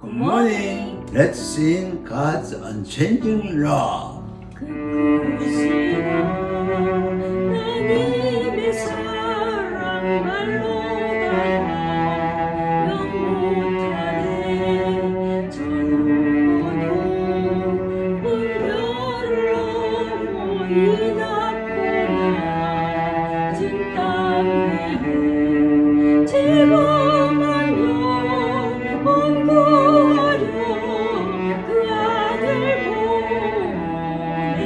Good morning. Let's sing God's unchanging love. 하나님의 사랑 말로다가 영원하네 전부도 분별로 모이났구나 진땅 위에 제법만요 원구하려 그 아들 보내사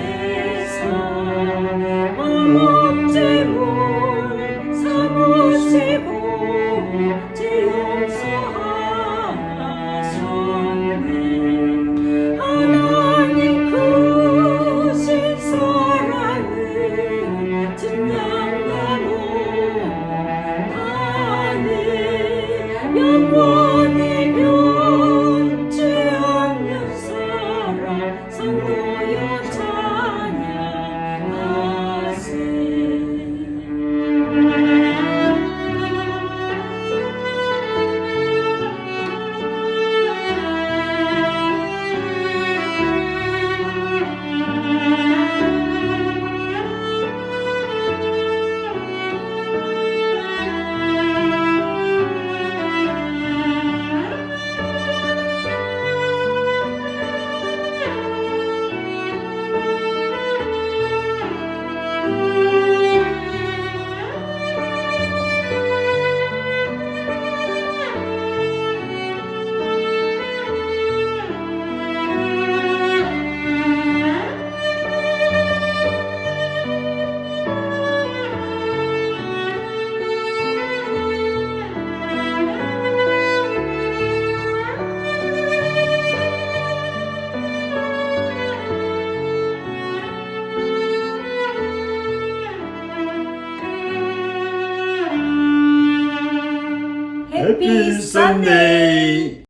목재물 삼으시고 제 용서하셨네 하나님 크신 사랑을 진양하노하네 영원히 변치 않는 사랑 성도여 찬양하세 Happy Sunday.